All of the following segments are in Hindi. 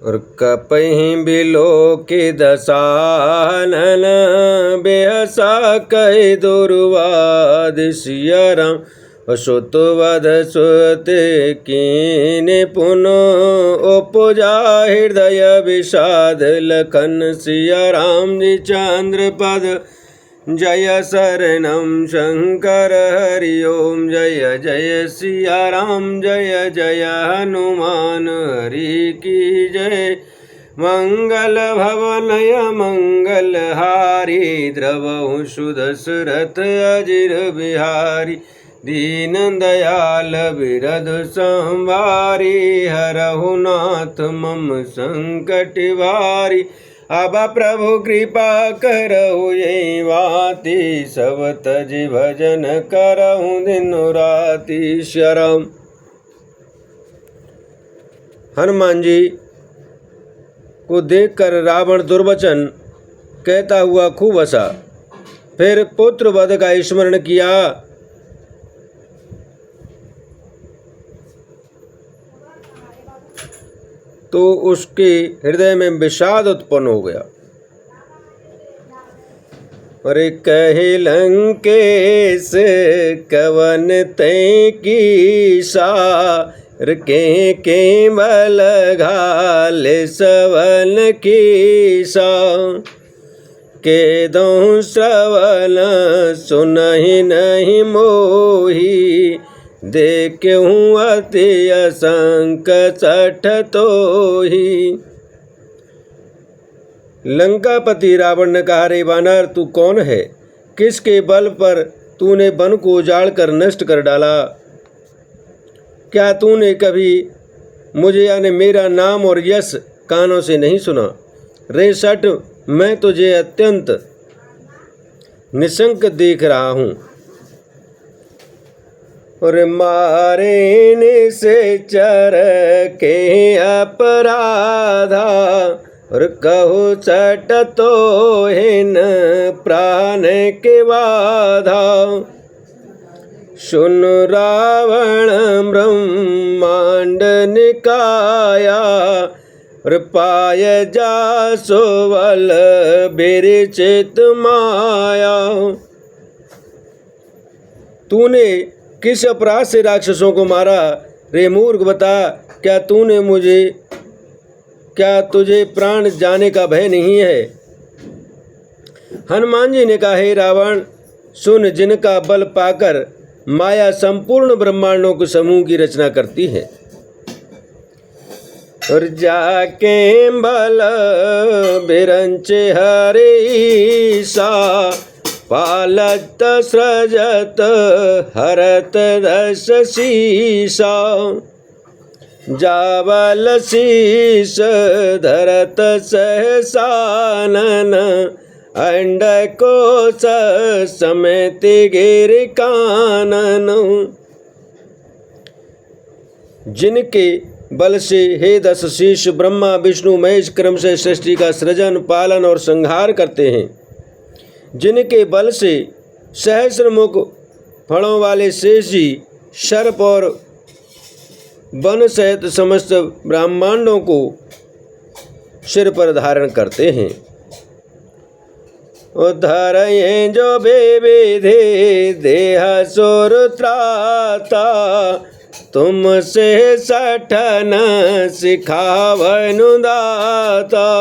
और कपहि बिलो के दसानन बेहसा कहे दुर्वाद सिया राम सुत वध सुत कीने पुनो उपजा हृदय विषाद लखन सिया राम जी चंद्र पद जय शरणम शंकर हरि ओम जय जय सिया राम जय जय हनुमान हरि की जय मंगल भवनय मंगल हारी द्रवहु सुदशरथ अजिर बिहारी दीन दयाल बिरध संवारी हरहु नाथ मम संकट वारी अब प्रभु कृपा करहु ये वाति सब तज भजन करहु दिन राति शरम। हनुमान जी को देखकर रावण दुर्वचन कहता हुआ खूब हंसा। फिर पुत्र वध का स्मरण किया। तो उसके हृदय में विषाद उत्पन्न हो गया। अरे कहे लंकेश कवन तै की सार के बल घाल सवन की सा के दो श्रवण सुनहि नहीं मोही देखूँ अति असंक सठ तो ही। लंकापति रावण ने कहा, रे वानर तू कौन है? किसके बल पर तूने वन को उजाड़ कर नष्ट कर डाला? क्या तूने कभी मुझे यानी मेरा नाम और यश कानों से नहीं सुना? रे सठ मैं तुझे अत्यंत निशंक देख रहा हूँ। और मारे ने से चर के अपराधा और कहो चट तो हिन प्राण के बाधा सुन रावण ब्रह्मांड निकाया और पाय जा सोवल बिरचित माया। तूने किस अपराध से राक्षसों को मारा? रे मूर्ख बता, क्या तुझे प्राण जाने का भय नहीं है? हनुमान जी ने कहा, हे रावण सुन, जिनका बल पाकर माया संपूर्ण ब्रह्मांडों के समूह की रचना करती है और जाके बल बिरंच हरि सा पालत सृजत हरत दश शीसा जावल शीस धरत सहसानन अंड को समेत गिर कानन। जिनके बल से हे दस शीश ब्रह्मा विष्णु महेश क्रम से सृष्टि का सृजन पालन और संहार करते हैं, जिनके बल से सहस्रमुख फणों वाले शेष जी सर्प और वन सहित समस्त ब्रह्मांडों को सिर पर धारण करते हैं। उद्धर जो बेविधे देह सुर त्राता तुमसे सठन सिखावनु दाता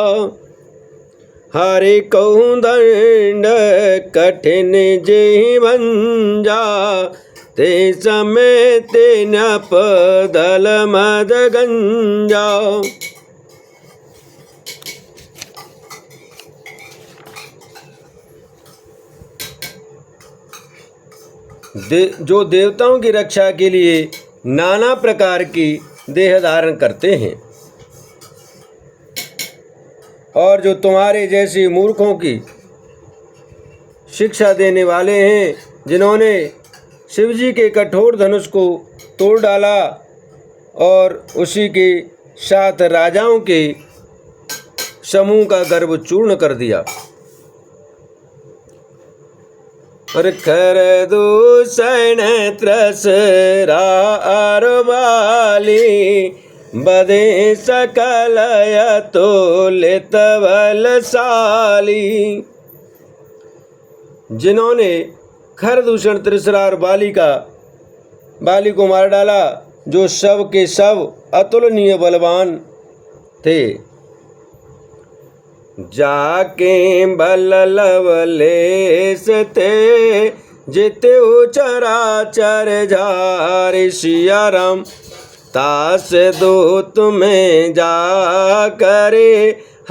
हरि कहूँ दंड कठिन जीवंजा ते समय ते नप दल मद गंजा। जो देवताओं की रक्षा के लिए नाना प्रकार की देह धारण करते हैं और जो तुम्हारे जैसे मूर्खों की शिक्षा देने वाले हैं, जिन्होंने शिवजी के कठोर धनुष को तोड़ डाला और उसी के साथ राजाओं के समूह का गर्भ चूर्ण कर दिया। और कर दूषण त्रस रार बाली बधे सकल अतुलित बलशाली। जिन्होंने खरदूषण त्रिशरा और बाली को मार डाला, जो सब के सब अतुलनीय बलवान थे। जाके बल लवलेश थे, जित्यु चराचर झारि। सिया राम तास दूत में जा करे,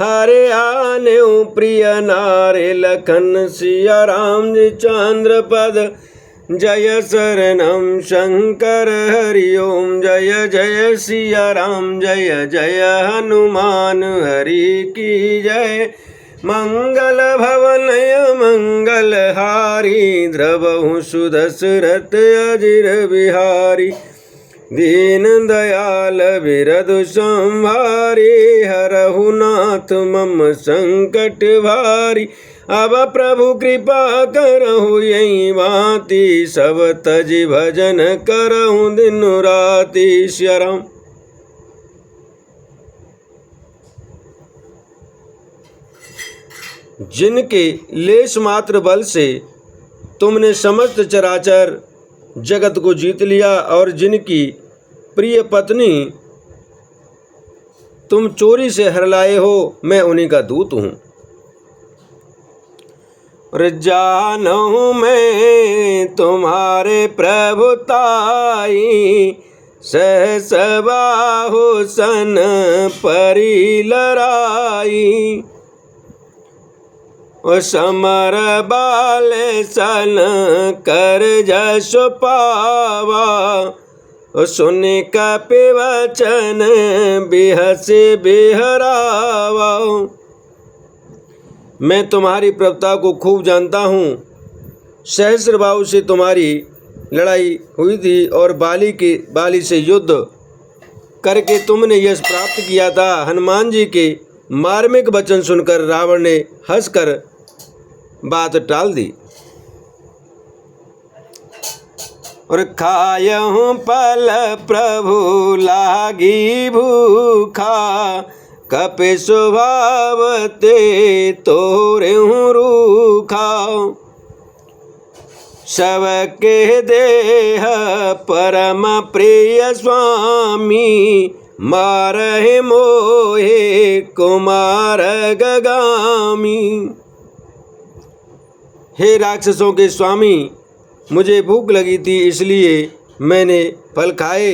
हरे आने प्रिय नारे लखन। सिया राम जी चंद्र पद जय शरणम शंकर हरि ओम। जय जय सिया राम जय जय हनुमान हरि की जय। मंगल भवनय मंगल हारी, द्रवहु सुदशरथ अजिर बिहारी। दीन दयाल बिरधु संभारी, हरहु नाथ मम संकट भारी। अब प्रभु कृपा करहु यही भांति, सब तजि भजन करहु दिन राति। सिया राम। जिनके लेश मात्र बल से तुमने समस्त चराचर जगत को जीत लिया, और जिनकी प्रिय पत्नी तुम चोरी से हर लाए हो, मैं उन्हीं का दूत हूँ। और जानूं मैं तुम्हारे प्रभुताई, सहस बाहु सन परी लड़ाई। ओ समर बाल सन कर जस पावा, ओ सुन कपि वचन बिहस बिहरावा। मैं तुम्हारी प्रभुता को खूब जानता हूँ। सहस्र बाहु से तुम्हारी लड़ाई हुई थी, और बाली से युद्ध करके तुमने यश प्राप्त किया था। हनुमान जी के मार्मिक वचन सुनकर रावण ने हंसकर बात टाल दी। और खायहूँ पल प्रभु लागी भूखा, कपि स्वभाव ते तोरेहूँ रूखा। सबके देह परम प्रिय स्वामी, मारहि मोहे कुमार गगामी। हे राक्षसों के स्वामी, मुझे भूख लगी थी, इसलिए मैंने फल खाए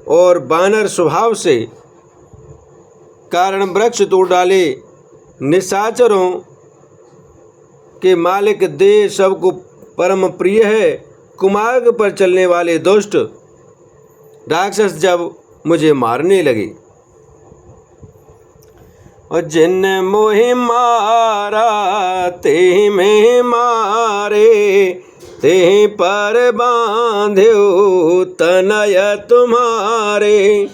और बानर स्वभाव से कारण वृक्ष तोड़ डाले। निशाचरों के मालिक देह सबको परम प्रिय है। कुमार्ग पर चलने वाले दुष्ट राक्षस जब मुझे मारने लगे, और जिन मोहि मारा ते में मारे, ते पर बांध्यो तनय तुम्हारे।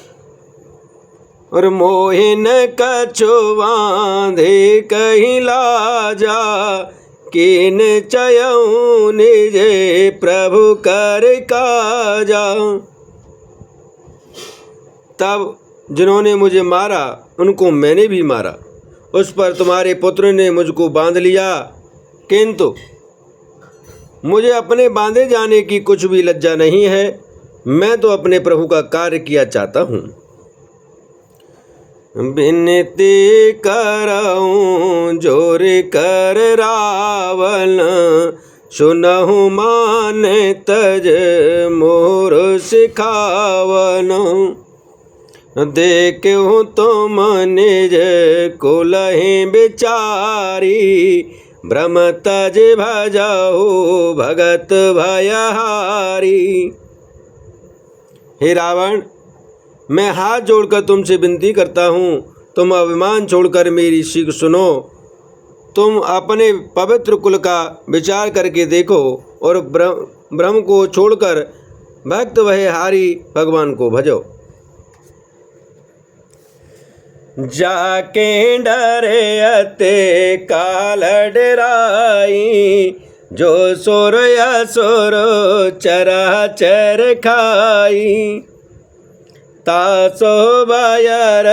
और मोहिन कछु बांधे कहीं लाजा, किन चयऊँ निजे प्रभु कर काजा। तब जिन्होंने मुझे मारा, उनको मैंने भी मारा। उस पर तुम्हारे पुत्र ने मुझको बांध लिया, किंतु मुझे अपने बांधे जाने की कुछ भी लज्जा नहीं है। मैं तो अपने प्रभु का कार्य किया चाहता हूँ। विनती करऊँ जोर कर रावण, सुनहु मान तज मोर सिखावन। देखूँ तुम निज कुलहि बिचारी, भ्रम तज भजहु भगत भयहारी। हे रावण, मैं हाथ जोड़कर तुमसे विनती करता हूँ, तुम अभिमान छोड़कर मेरी सीख सुनो। तुम अपने पवित्र कुल का विचार करके देखो, और भ्रम को छोड़कर भक्त भयहारी भगवान को भजो। जाके डरे अते काल डराई, जो सोर असुर चराचर खाई। तासो बायर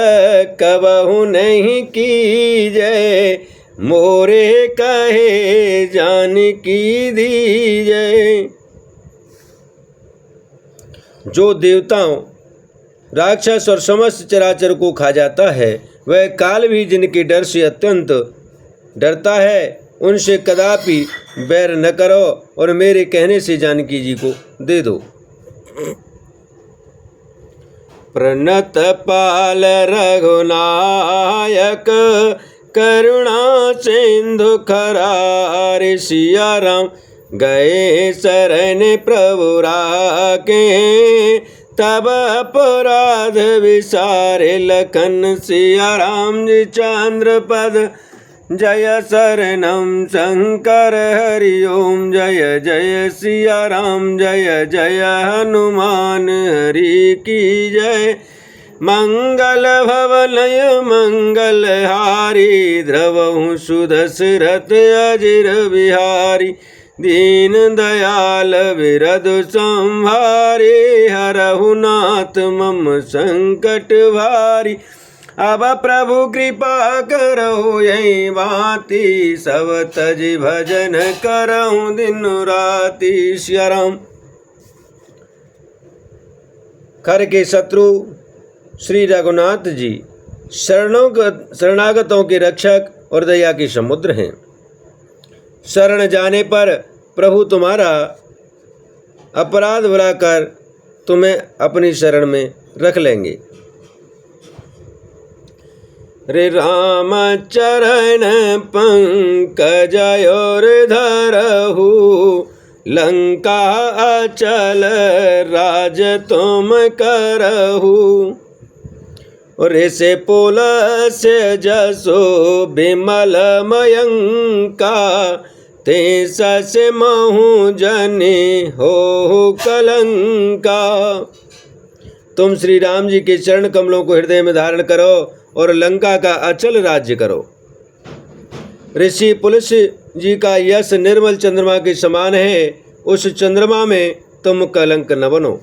कबहु नहीं कीजय, मोरे कहे जानकी दीजय। जो देवताओं, राक्षस और समस्त चराचर को खा जाता है, वह काल भी जिनके डर से अत्यंत डरता है, उनसे कदापि बैर न करो और मेरे कहने से जानकी जी को दे दो। प्रणत पाल रघुनायक करुणा सिंधु खरारे, सिया राम गए शरण प्रभु राके, तब अपराध विसारे लखन, सिया राम जी चंद्र पद जय शरणम शंकर हरि ओम, जय जय सिया राम जय जय हनुमान हरि की जय। मंगल भवनय मंगल हारी, द्रवहु सुदशरथ अजिर बिहारी, दीन दयाल विरधु संहारे, हरहु नाथ मम संकट भारी। अब प्रभु कृपा करो यही बाती, सब तज भजन करऊं दिन राति। सिया राम। खर के शत्रु श्री रघुनाथ जी शरणागतों के रक्षक और दया के समुद्र हैं। शरण जाने पर प्रभु तुम्हारा अपराध भुलाकर तुम्हें अपनी शरण में रख लेंगे। रे राम चरण पंकज और धरहु, लंका अचल राज तुम करहु। रे से पोल से जसो बिमल मयंका, ते सस महु जने हो कलंका। तुम श्री राम जी के चरण कमलों को हृदय में धारण करो और लंका का अचल राज्य करो। ऋषि पुलस जी का यश निर्मल चंद्रमा के समान है, उस चंद्रमा में तुम कलंक न बनो।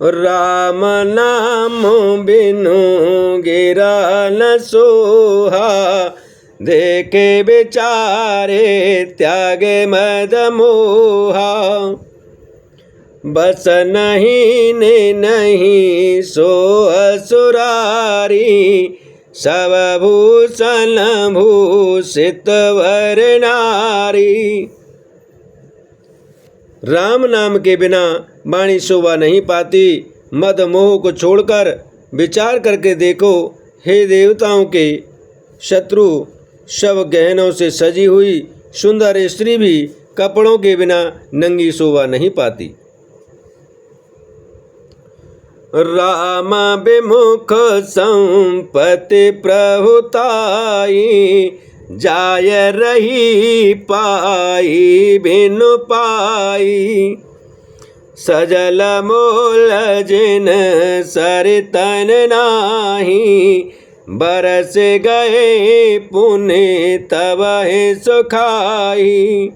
राम नाम बिनु गिरा न सोहा, देखे बेचारे त्यागे मद मोहा। बस नहीं ने नहीं सो असुरारी, सब भूषण भूषित वर नारी। राम नाम के बिना वाणी शोभा नहीं पाती। मद मोह को छोड़कर विचार करके देखो, हे देवताओं के शत्रु, शव गहनों से सजी हुई सुंदर स्त्री भी कपड़ों के बिना नंगी शोभा नहीं पाती। राम विमुख संपत्ति प्रभुताई, जाय रही पाई बिनु पाई। सजल मोल जिन सरितन नाही, बरस गए पुण्य तब सुखाई।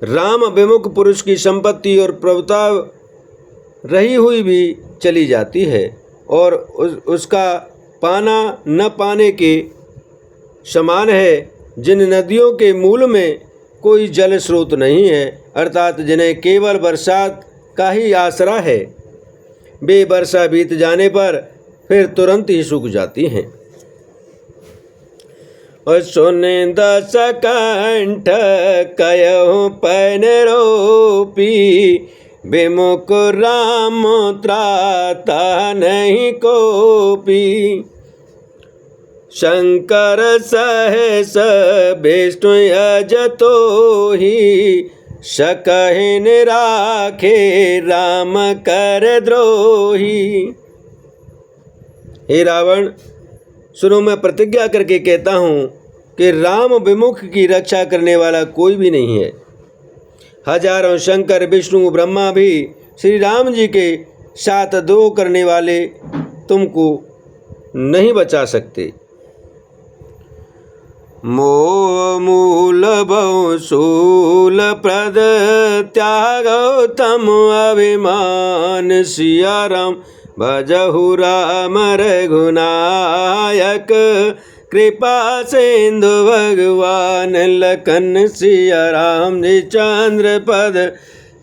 राम विमुख पुरुष की संपत्ति और प्रभुता रही हुई भी चली जाती है और उसका पाना न पाने के समान है। जिन नदियों के मूल में कोई जल स्रोत नहीं है, अर्थात जिन्हें केवल बरसात का ही आसरा है, वे वर्षा बीत जाने पर फिर तुरंत ही सूख जाती हैं। और सुने दस कंठ कयहु पैन रोपी, विमुख राम त्राता नहीं कोपी। शंकर सहस विष्णु अजतो ही, सकहिन राखे राम कर द्रोही। हे रावण, सुनो, मैं प्रतिज्ञा करके कहता हूँ कि राम विमुख की रक्षा करने वाला कोई भी नहीं है। हजारों शंकर विष्णु ब्रह्मा भी श्री राम जी के साथ द्रोह करने वाले तुमको नहीं बचा सकते। मोह मूल बहुशूल प्रद त्यागो तम अभिमान। सिया राम भजहु राम रघुनायक कृपा सिंधु भगवान। लखन सिया राम जी चंद्र पद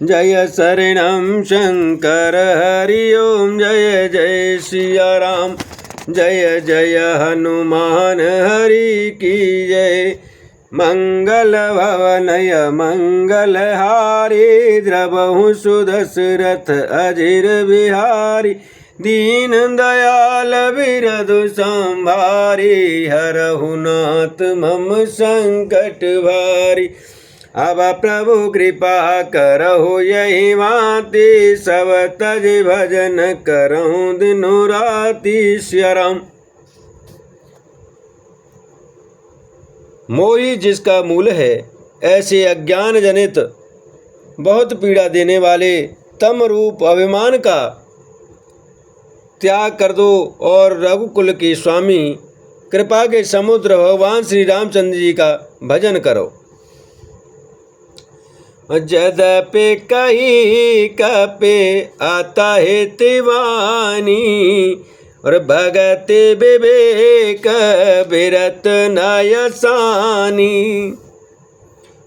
जय शरणम शंकर हरि ओम। जय जय सिया राम जय जय हनुमान हरि की जय। मंगल भवनय मंगल हारी द्रवहु सुदशरथ अजिर बिहारी। दीन दयाल बिरधु संभारी हरहु नाथ मम संकट भारी। अब प्रभु कृपा करहु यही माति सब तज भजन करहु दिनो राति। सिया राम। मोही जिसका मूल है, ऐसे अज्ञान जनित बहुत पीड़ा देने वाले तम रूप अभिमान का त्याग कर दो और रघुकुल के स्वामी कृपा के समुद्र भगवान श्री रामचंद्र जी का भजन करो। जदपि कही कपे आता है तिवानी और भगत विवेक बिरत नयसानी।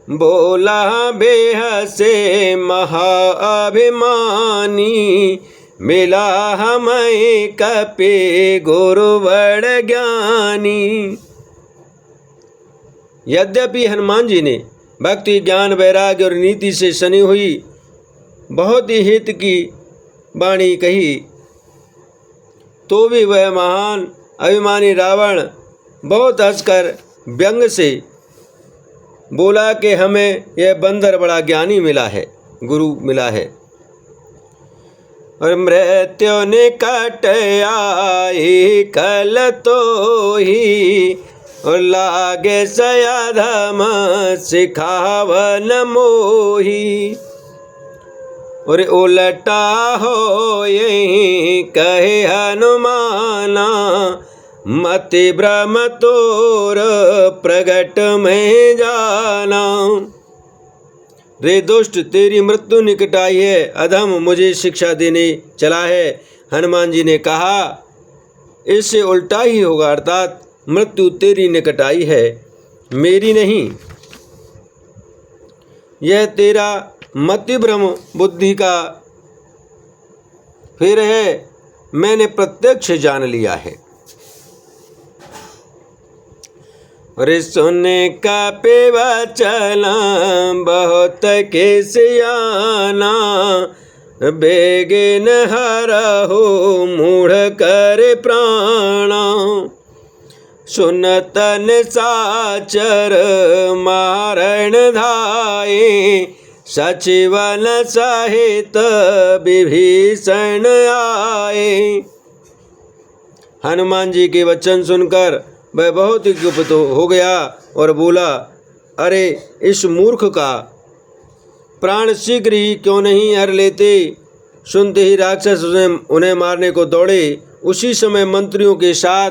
बोला बेहसे महाअभिमानी मिला हमें कपे गुरु बड़ ज्ञानी। यद्यपि हनुमान जी ने भक्ति ज्ञान वैराग्य और नीति से सनी हुई बहुत ही हित की वाणी कही, तो भी वह महान अभिमानी रावण बहुत हंसकर व्यंग से बोला कि हमें यह बंदर बड़ा ज्ञानी मिला है, गुरु मिला है। और मृत्यु निकट आई कल तो ही और लागे सयाधम सिखावन मोही। और उलटा हो यही कहे हनुमाना मति भ्रम तोर प्रगट में जाना। रे दुष्ट तेरी मृत्यु निकट आई है, अधम मुझे शिक्षा देने चला है। हनुमान जी ने कहा इससे उल्टा ही होगा, अर्थात मृत्यु तेरी निकट आई है, मेरी नहीं। यह तेरा मति भ्रम बुद्धि का फिर है, मैंने प्रत्यक्ष जान लिया है। रे सुने का पे वचना बहुत के सियाना बेगिन हरहु मूढ़ कर प्राणा। सुनतन साचर मारण धाये सचिवन सहित विभीषण आए। हनुमान जी के वचन सुनकर वह बहुत ही कुपित हो गया और बोला, अरे इस मूर्ख का प्राण शीघ्र ही क्यों नहीं हर लेते। सुनते ही राक्षस उन्हें मारने को दौड़े। उसी समय मंत्रियों के साथ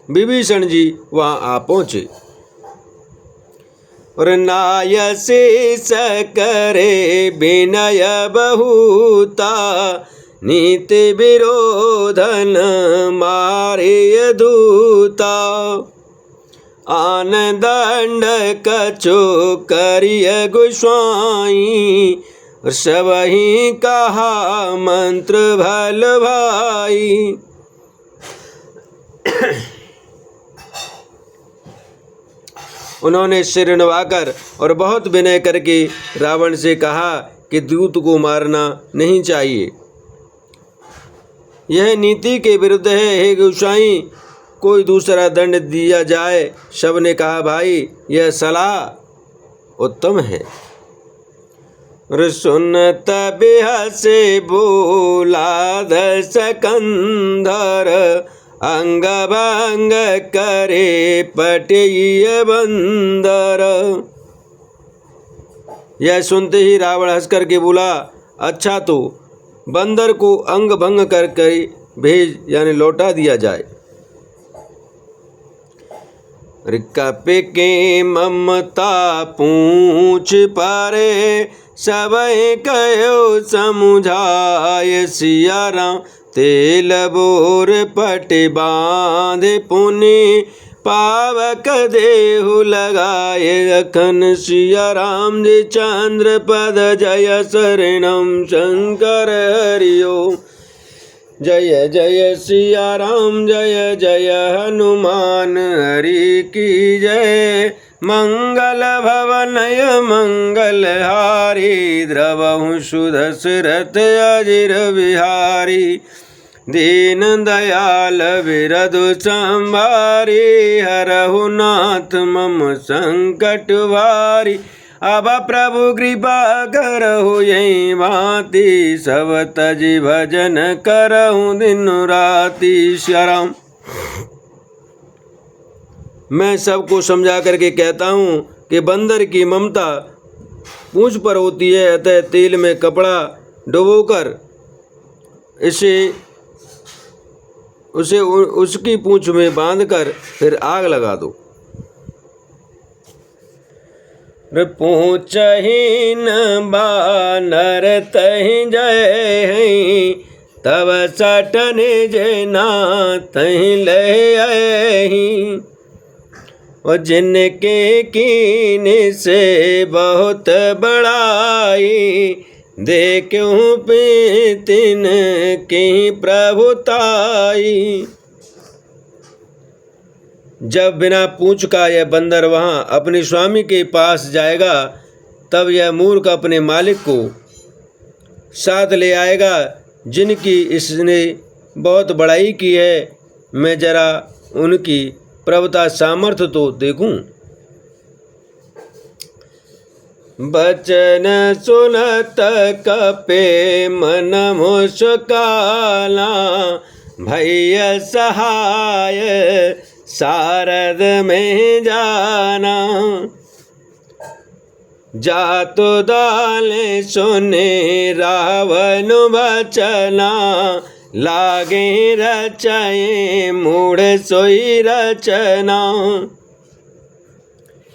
विभीषण जी वहां आ पहुंचे और नायशेष करे विनय बहुता नीति विरोधन मारे दूता। आन दंड कछु करिय गोसाई सबही कहा मंत्र भल भाई। उन्होंने सिर नवाकर और बहुत विनय करके रावण से कहा कि दूत को मारना नहीं चाहिए, यह नीति के विरुद्ध है। हे गोसाई, कोई दूसरा दंड दिया जाए। सब ने कहा, भाई यह सलाह उत्तम है। सुनत बिहसे बोला दशकंधर अंग भंग करे पटिय बंदर। यह सुनते ही रावण हंस करके बोला, अच्छा तो बंदर को अंग भंग कर भेज, यानी लौटा दिया जाए। कप के ममता पूछ पारे सबे कयो समुझाय सिया राम तेल बोर पट बांधे पुनि पावक देहु लगाए अखन सिया राम जी चंद्र पद जय शरणम शंकर हरिओ जय जय सिया राम जय जय हनुमान हरि की जय मंगल भवनय मंगल हारी द्रवहु सुदशरथ अजिर बिहारी दीन दयाल विरधु संभारी हरहु नाथ मम संकट भारी अब प्रभु कृपा करहु यही भांति सब तजी भजन करहु दिन राति। श्याराम। मैं सबको समझा करके कहता हूँ कि बंदर की ममता पूंछ पर होती है, अतः तेल में कपड़ा डुबोकर उसे उसकी पूंछ में बांधकर फिर आग लगा दो। पूछहीन बानर तहि जय हैं तब सटन जेना तहि ले आही और जिनके कीने से बहुत बड़ाई देखूं पीतिन की प्रभुताई। जब बिना पूंछ का यह बंदर वहाँ अपने स्वामी के पास जाएगा तब यह मूर्ख अपने मालिक को साथ ले आएगा जिनकी इसने बहुत बड़ाई की है। मैं जरा उनकी प्रभुता सामर्थ्य तो देखूं। बचन सुनत कपे मन मुस्काला भैया सहाय सारद में जाना जातो दाले सुने रावण बचना लागे रचाए मूढ़ सोई रचना।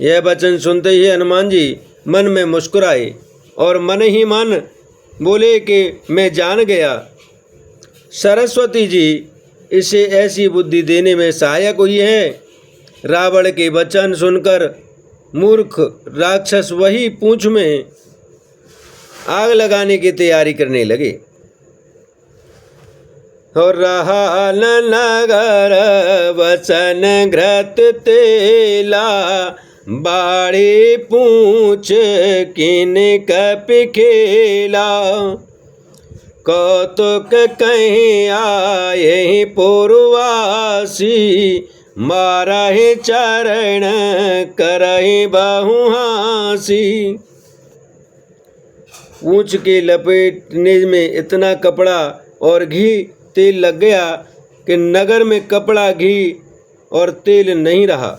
यह वचन सुनते ही हनुमान जी मन में मुस्कुराए और मन ही मन बोले कि मैं जान गया। सरस्वती जी इसे ऐसी बुद्धि देने में सहायक हुई है। रावण के वचन सुनकर मूर्ख राक्षस वही पूंछ में आग लगाने की तैयारी करने लगे। और रहा नगर वसन घृत तेला बाड़ी पूछ किन कप खेला कौतुक कहीं आए पूर्वासी मारहि चरण करहि बहुहासी। पूंछ के लपेटने में इतना कपड़ा और घी तेल लग गया कि नगर में कपड़ा घी और तेल नहीं रहा।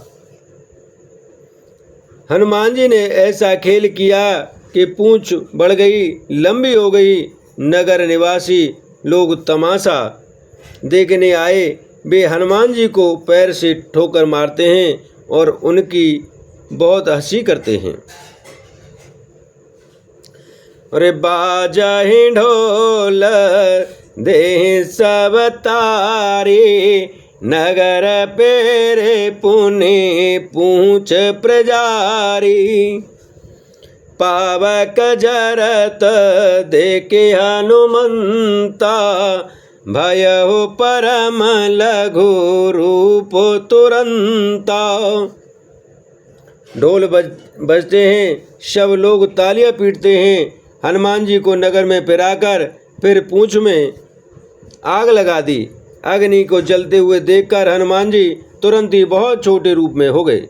हनुमान जी ने ऐसा खेल किया कि पूंछ बढ़ गई, लंबी हो गई। नगर निवासी लोग तमाशा देखने आए। वे हनुमान जी को पैर से ठोकर मारते हैं और उनकी बहुत हंसी करते हैं। अरे बाजा ही ढोल दे सब तारी नगर पेरे पुनि पूंछ प्रजारी पावक जरत देखे हनुमंता भयहु परम लघु रूप तुरंता। ढोल बजते हैं, सब लोग तालियां पीटते हैं। हनुमान जी को नगर में फिराकर फिर पूंछ में आग लगा दी। अग्नि को जलते हुए देखकर हनुमान जी तुरंत ही बहुत छोटे रूप में हो गए।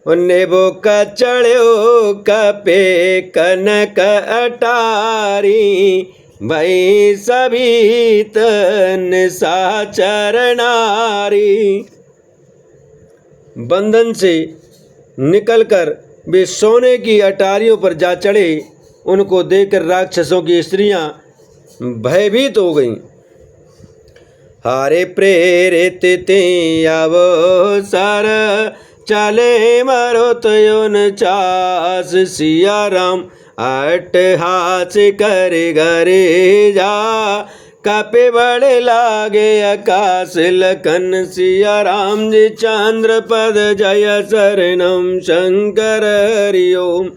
नेबो का चढ़ो कपे कनक अटारी भई सभी तन साचर नारी। बंधन से निकलकर वे सोने की अटारियों पर जा चढ़े। उनको देखकर राक्षसों की स्त्रियां भयभीत हो गईं। हारे प्रेरित ते अवसर चले मरो त्योन चास सिया राम अट्टहास कर घरे जा कपे बड़े लागे आकाश लखन सिया राम जी चंद्र पद जय शरणम शंकर हरि ओम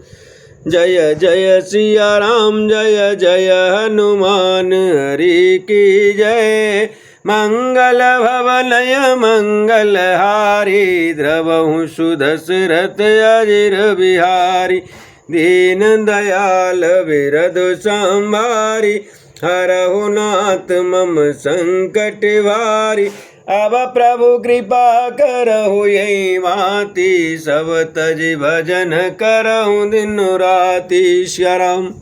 जय जय सिया राम जय जय हनुमान हरि की जय मंगल भवनय मंगल हारी द्रवहु सुदशरथ अजिर बिहारी दीन दयाल विरद संभारी हरहु नाथ मम संकट भारी अब प्रभु कृपा करहु यही भांति सब तज भजन करहु दिन राति श्री राम।